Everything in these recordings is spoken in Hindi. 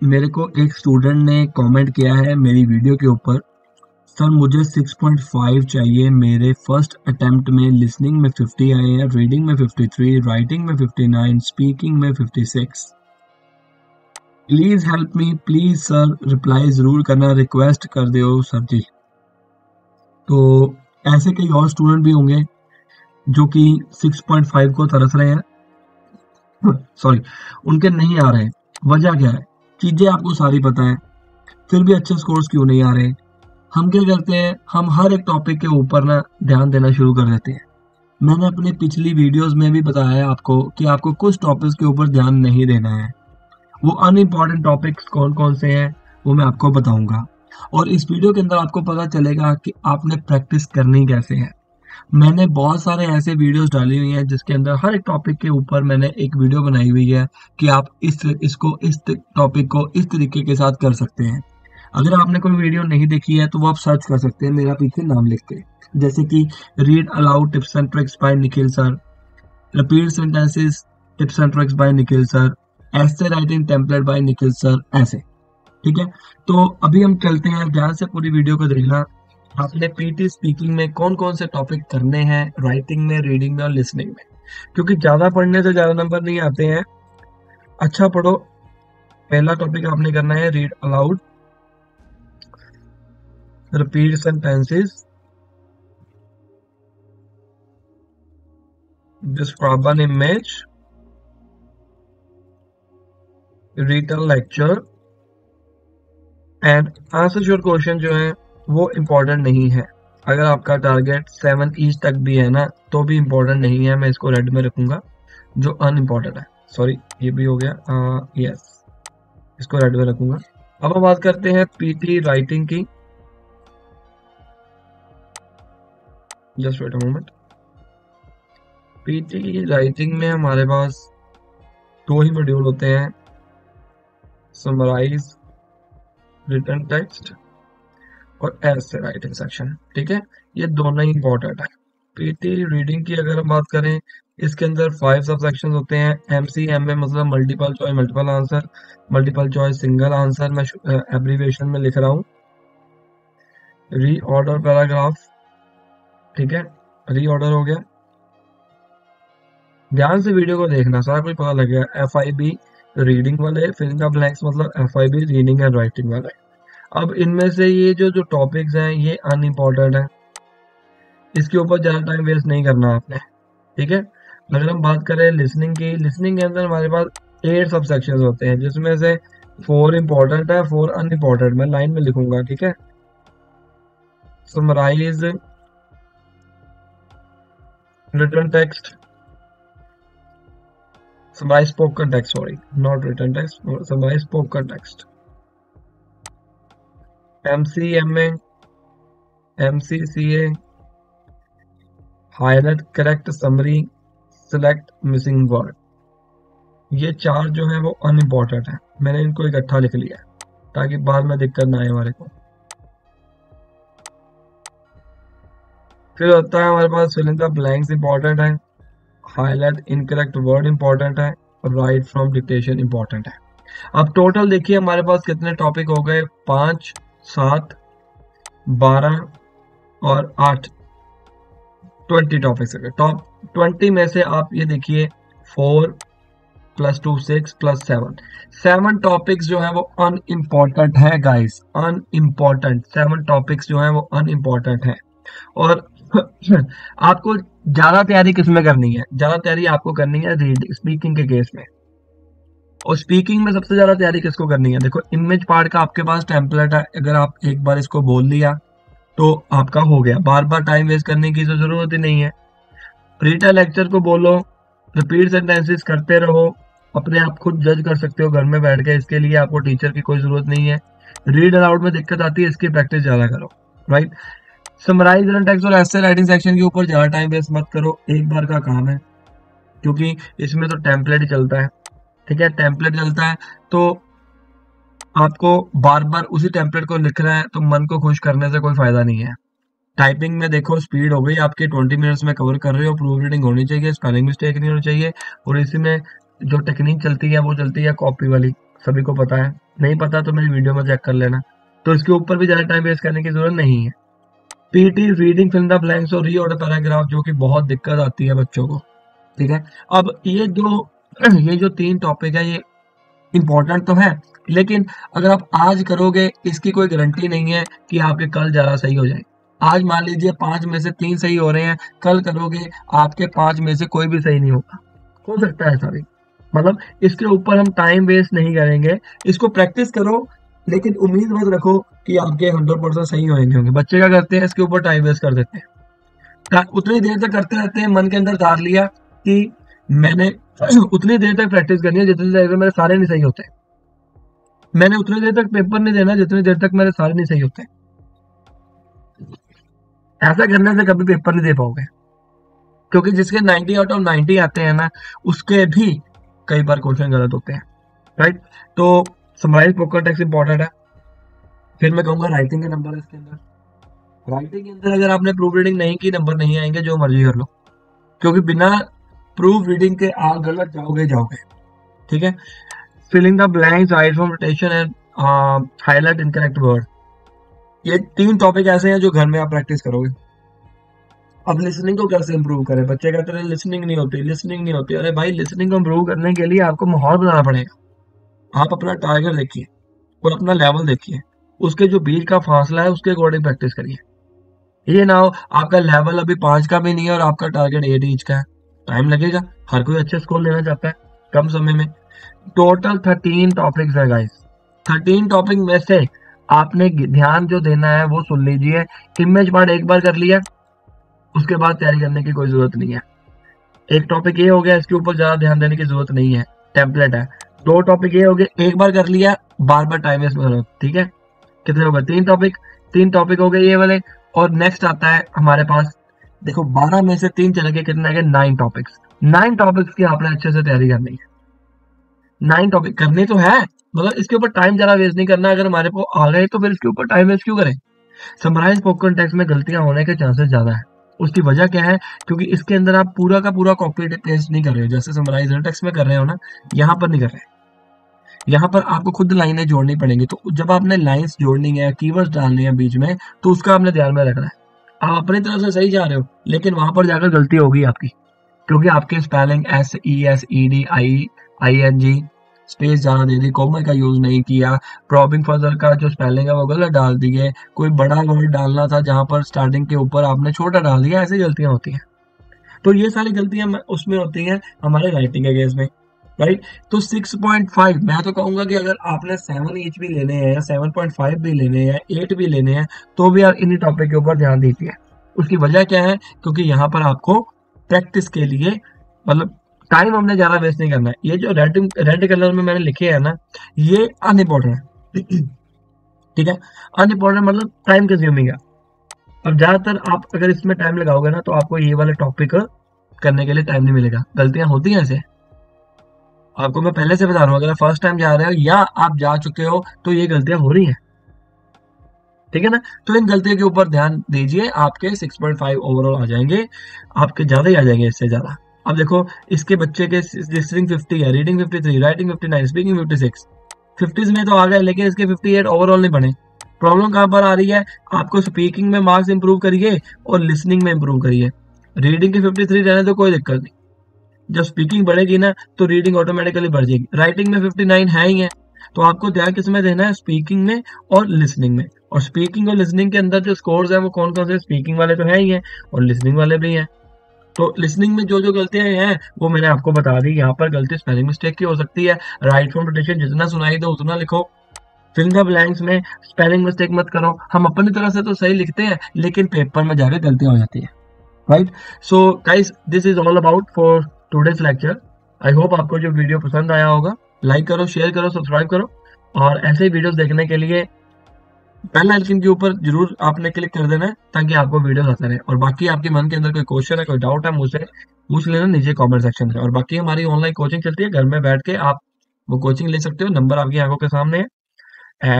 मेरे को एक स्टूडेंट ने कमेंट किया है मेरी वीडियो के ऊपर, सर मुझे 6.5 चाहिए। मेरे फर्स्ट अटेम्प्ट में लिसनिंग में 50 आए हैं, रीडिंग में 53, राइटिंग में 59, स्पीकिंग में 56। Please help me please sir, reply जरूर करना, रिक्वेस्ट कर दो सर जी। तो ऐसे कई और स्टूडेंट भी होंगे जो कि 6.5 को तरस रहे हैं, सॉरी, उनके नहीं आ रहे। वजह क्या है? चीजें आपको सारी पता है, फिर भी अच्छे स्कोर्स क्यों नहीं आ रहे? हम क्या करते हैं, हम हर एक टॉपिक के ऊपर ना ध्यान देना शुरू कर देते हैं। मैंने अपनी पिछली वीडियोस में भी बताया है आपको कि आपको कुछ टॉपिक्स के ऊपर ध्यान नहीं देना है। वो अनइम्पॉर्टेंट टॉपिक्स कौन कौन से हैं वो मैं आपको बताऊंगा, और इस वीडियो के अंदर आपको पता चलेगा कि आपने प्रैक्टिस करनी कैसे है। मैंने बहुत सारे ऐसे वीडियोस डाली हुई हैं जिसके अंदर हर एक टॉपिक के ऊपर मैंने एक वीडियो बनाई हुई है कि आप इस टॉपिक को इस तरीके के साथ कर सकते हैं। अगर आपने कोई वीडियो नहीं देखी है तो वो आप सर्च कर सकते हैं मेरा पीछे नाम लिख के, जैसे कि read aloud tips and tricks by Nikhil sir, repeat sentences tips and tricks by Nikhil sir, essay writing template by Nikhil sir, ऐसे। ठीक है, तो अभी हम चलते हैं, ध्यान से पूरी वीडियो को देखना। आपने पीटी स्पीकिंग में कौन कौन से टॉपिक करने हैं, राइटिंग में, रीडिंग में और लिसनिंग में, क्योंकि ज्यादा पढ़ने से ज्यादा नंबर नहीं आते हैं। अच्छा पढ़ो। पहला टॉपिक आपने करना है read aloud, repeat sentences, describe an image, read a lecture and answer your question जो है वो इम्पोर्टेंट नहीं है। अगर आपका टारगेट 7 ईच तक भी है ना तो भी इम्पोर्टेंट नहीं है, मैं इसको रेड में रखूंगा जो अनइम्पोर्टेंट है। सॉरी, ये भी हो गया, यस, इसको रेड में रखूंगा। अब हम बात करते हैं पीटी राइटिंग की। Just wait a moment. PT writing में हमारे पास 2 ही मॉड्यूल होते हैं, समराइज रिटन टेक्स्ट और एसे राइटिंग सेक्शन। ठीक है, ये दोनों ही इंपॉर्टेंट है। पीटी रीडिंग की अगर हम बात करें, इसके अंदर 5 सब सेक्शन होते हैं। एमसीएम में मतलब multiple choice multiple answer, multiple choice single answer, मैं एब्रीविएशन में लिख रहा हूँ। रीऑर्डर पैराग्राफ, ठीक है, रीऑर्डर हो गया। ध्यान से वीडियो को देखना, सारा कुछ पता लग गया। FIB रीडिंग वाले, फिल इन द ब्लैंक्स मतलब FIB रीडिंग एंड राइटिंग वाले। अब इनमें से ये जो टॉपिक्स हैं ये अनइम्पोर्टेंट है, इसके ऊपर ज़्यादा टाइम वेस्ट नहीं करना आपने। ठीक है, अगर हम बात करें लिसनिंग की, लिसनिंग के अंदर हमारे पास 8 सब सेक्शन होते हैं जिसमें से 4 इंपॉर्टेंट है, 4 अनइम्पोर्टेंट। मैं लाइन में लिखूंगा, ठीक है। Summarise written text, summarise spoken text, sorry not written text, summarise spoken text. MCMA, MCCA, highlight correct summary, select missing word. ये 4 जो है वो अनइम्पोर्टेंट है, मैंने इनको इकट्ठा लिख लिया ताकि बाद में दिक्कत ना आए हमारे को। फिर होता है हमारे पास fill in the blanks important है, हाईलाइट इनकरेक्ट वर्ड इंपॉर्टेंट है, राइट फ्रॉम डिक्टेशन इंपॉर्टेंट है। अब टोटल देखिए हमारे पास कितने टॉपिक हो गए, 5, 7, 12 और 8, 20 टॉपिक्स हो गए। टॉप 20 में से आप ये देखिए 4 + 2 6 + 7 टॉपिक्स जो है वो अनइम्पॉर्टेंट है गाइस, अनइम्पॉर्टेंट 7 टॉपिक्स जो है वो अनइम्पॉर्टेंट है। और आपको ज्यादा तैयारी किसमें करनी है? ज्यादा तैयारी आपको करनी है रीडिंग स्पीकिंग के केस में। और स्पीकिंग में सबसे ज्यादा तैयारी किसको करनी है? देखो, इमेज पार्ट का आपके पास टेम्पलेट है, अगर आप एक बार इसको बोल लिया तो आपका हो गया, बार बार टाइम वेस्ट करने की तो जरूरत ही नहीं है। रीड लेक्चर को बोलो, रिपीट सेंटेंसेस करते रहो, अपने आप खुद जज कर सकते हो घर में बैठ के, इसके लिए आपको टीचर की कोई जरूरत नहीं है। रीड अलाउड में दिक्कत आती है, इसकी प्रैक्टिस ज्यादा करो, राइट। समराइज रिटन टेक्स्ट और एसे राइटिंग सेक्शन के ऊपर ज्यादा टाइम वेस्ट मत करो, एक बार का काम है, क्योंकि इसमें तो टेम्पलेट ही चलता है। ठीक है, टेम्पलेट चलता है तो आपको बार बार उसी टेम्पलेट को लिखना है, तो मन को खुश करने से कोई फायदा नहीं है। टाइपिंग में देखो स्पीड हो गई आपकी, 20 मिनट्स में कवर कर रहे हो, प्रूफ रीडिंग होनी चाहिए, स्पेलिंग मिस्टेक नहीं होनी चाहिए, और इसी में जो टेक्निक चलती है वो चलती है कॉपी वाली। सभी को पता है, नहीं पता तो मेरी वीडियो में चेक कर लेना। तो इसके ऊपर भी ज्यादा टाइम वेस्ट करने की जरूरत नहीं है। PT reading fill the blanks और रीऑर्डर पैराग्राफ, जो कि बहुत दिक्कत आती है बच्चों को, ठीक है। अब ये जो 3 टॉपिक है, ये इंपॉर्टेंट तो है, लेकिन अगर आप आज करोगे इसकी कोई गारंटी नहीं है कि आपके कल ज़्यादा सही हो जाए। आज मान लीजिए 5 में से 3 सही हो रहे हैं, कल करोगे आपके 5 में से कोई भी सही नहीं होगा, हो सकता है ऐसा भी। मतलब इसके ऊपर हम टाइम वेस्ट नहीं करेंगे, इसको प्रैक्टिस करो, लेकिन उम्मीद मत रखो कि आपके 100% सही होंगे। बच्चे क्या करते हैं, इसके ऊपर टाइम वेस्ट कर देते हैं, उतनी देर तक करते रहते हैं, मन के अंदर धार लिया कि मैंने उतनी देर तक प्रैक्टिस करनी है जितनी देर तक मेरे सारे नहीं सही होते, मैंने उतनी देर तक पेपर नहीं देना जितनी देर तक मेरे सारे नहीं सही होते। ऐसा करने से कभी पेपर नहीं दे पाओगे, क्योंकि जिसके 90 आउट ऑफ 90 आते हैं ना, उसके भी कई बार क्वेश्चन गलत होते हैं, राइट। तो समराइज स्पोकन टेक्स्ट इंपॉर्टेंट है। फिर मैं कहूंगा राइटिंग के नंबर है इसके अंदर। राइटिंग के अंदर अगर आपने प्रूफ रीडिंग नहीं की, नंबर नहीं आएंगे, जो मर्जी कर लो, क्योंकि बिना प्रूफ रीडिंग के आप गलत जाओगे, ठीक है। Filling the blanks, write from rotation and highlight incorrect word, ये 3 टॉपिक ऐसे हैं जो घर में आप प्रैक्टिस करोगे। अब लिसनिंग को कैसे इंप्रूव करें, बच्चे कहते हैं लिसनिंग नहीं होती। अरे भाई, लिसनिंग को इंप्रूव करने के लिए आपको माहौल बनाना पड़ेगा। आप अपना टारगेट देखिए और अपना लेवल देखिए, उसके जो बीच का फासला है उसके अकॉर्डिंग प्रैक्टिस करिए। ये ना हो आपका लेवल अभी 5 का भी नहीं है और आपका टारगेट 8 इंच का है, टाइम लगेगा। हर कोई अच्छे स्कोर लेना चाहता है कम समय में। टोटल 13 टॉपिक्स है गाइस। 13 टॉपिक में से आपने ध्यान जो देना है वो सुन लीजिए। इमेज पार्ट एक बार कर लिया, उसके बाद तैयारी करने की कोई जरूरत नहीं है। एक टॉपिक ये हो गया, इसके ऊपर ज्यादा ध्यान देने की जरूरत नहीं है, टेम्पलेट है। 2 टॉपिक ये हो गए, एक बार कर लिया, बार बार टाइम वेस्ट करो, ठीक है। कितने हो गए, 3 टॉपिक हो गए ये वाले। और नेक्स्ट आता है हमारे पास, देखो 12 में से 3 चले गए, कितने गए, 9 टॉपिक्स। 9 टॉपिक्स की आपने अच्छे से तैयारी करनी है। 9 टॉपिक करनी तो है, मगर इसके ऊपर टाइम ज्यादा वेस्ट नहीं करना। अगर हमारे को आ गए तो फिर इसके ऊपर टाइम वेस्ट क्यों करें। समराइज स्पोकन टेक्स्ट में गलतियां होने के चांसेस ज्यादा है। उसकी वजह क्या है, क्योंकि इसके अंदर आप पूरा का पूरा कॉपी पेस्ट नहीं कर रहे हो, जैसे समराइज टेक्स्ट में कर रहे हो ना, यहाँ पर नहीं कर रहे। यहाँ पर आपको खुद लाइनें जोड़नी पड़ेंगी। तो जब आपने लाइंस जोड़नी है, कीवर्ड्स डालनी है बीच में, तो उसका आपने ध्यान में रखना है। आप अपनी तरफ से सही जा रहे हो, लेकिन वहां पर जाकर गलती होगी आपकी, क्योंकि आपके स्पेलिंग SESED स्पेस ज्यादा दे दी, कॉमा का यूज नहीं किया, प्रॉबिंग फर्दर का जो स्पेलिंग है वो गलत डाल दिए, कोई बड़ा वर्ड डालना था जहां पर स्टार्टिंग के ऊपर आपने छोटा डाल दिया, ऐसी गलतियां होती हैं। तो ये सारी गलतियां उसमें होती हैं हमारे राइटिंग के केस में, राइट। तो 6.5 मैं तो कहूंगा कि अगर आपने 7 ईच भी लेने हैं या 7.5 भी लेने हैं, 8 भी लेने हैं, तो भी आप इन्हीं टॉपिक के ऊपर ध्यान दीजिए। उसकी वजह क्या है, क्योंकि यहाँ पर आपको प्रैक्टिस के लिए, मतलब टाइम हमने ज्यादा वेस्ट नहीं करना है। ये जो रेड कलर में मैंने लिखे है ना, ये अनइम्पोर्टेंट है ठीक है। अनइम्पोर्टेंट मतलब टाइम कंज्यूमिंग है। अब ज्यादातर आप अगर इसमें टाइम लगाओगे ना, तो आपको ये वाला टॉपिक करने के लिए टाइम नहीं मिलेगा। गलतियां होती हैं ऐसे, आपको मैं पहले से बता रहा हूँ। अगर फर्स्ट टाइम जा रहे हो या आप जा चुके हो तो ये गलतियां हो रही हैं, ठीक है ना। तो इन गलतियों के ऊपर ध्यान दीजिए, आपके 6.5 ओवरऑल आ जाएंगे, आपके ज्यादा ही आ जाएंगे, इससे ज्यादा। अब देखो इसके बच्चे के लिसनिंग 50 है, रीडिंग 53, राइटिंग 59, स्पीकिंग 56, 50s में तो आ गए, लेकिन इसके 58 ओवरऑल नहीं बने। प्रॉब्लम कहाँ पर आ रही है, आपको स्पीकिंग में मार्क्स इंप्रूव करिए और लिसनिंग में इंप्रूव करिए। रीडिंग के 53 रहने तो कोई दिक्कत नहीं, जब स्पीकिंग बढ़ेगी ना तो रीडिंग ऑटोमेटिकली बढ़ जाएगी। राइटिंग में 59 है ही है, तो आपको ध्यान किस में देना है, स्पीकिंग में और लिसनिंग में। और स्पीकिंग और लिसनिंग के अंदर जो स्कोर्स है वो कौन कौन से, स्पीकिंग वाले तो है ही है और लिसनिंग वाले भी हैं। तो लिसनिंग में जो जो गलतियां हैं वो मैंने आपको बता दी। यहाँ पर गलती स्पेलिंग मिस्टेक की हो सकती है, राइट फ्रॉम रोटेशन जितना सुनाई दो उतना लिखो, फिल द ब्लैंक्स में स्पेलिंग मिस्टेक मत करो। हम अपनी तरह से तो सही लिखते हैं, लेकिन पेपर में जाकर गलतियां हो जाती है, right. So guys, this is all about for today's lecture. I hope आपको जो वीडियो पसंद आया होगा। लाइक करो, शेयर करो, सब्सक्राइब करो, और ऐसे ही वीडियोस देखने के लिए बेल आइकन के ऊपर जरूर आपने क्लिक कर देना है, ताकि आपको वीडियोस आते रहे। और बाकी आपके मन के अंदर कोई क्वेश्चन है, कोई डाउट है, मुझसे पूछ लेना नीचे कमेंट सेक्शन में। और बाकी हमारी ऑनलाइन कोचिंग चलती है, घर में बैठ के आप वो कोचिंग ले सकते हो, नंबर आपकी आंखों के सामने है।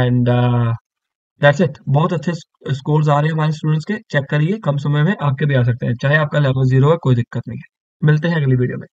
And that's it. बहुत अच्छे स्कोर्स आ रहे हैं हमारे स्टूडेंट्स के, चेक करिए, कम समय में आपके भी आ सकते हैं। चाहे आपका लेवल 0 है, कोई दिक्कत नहीं है। मिलते हैं अगली वीडियो में।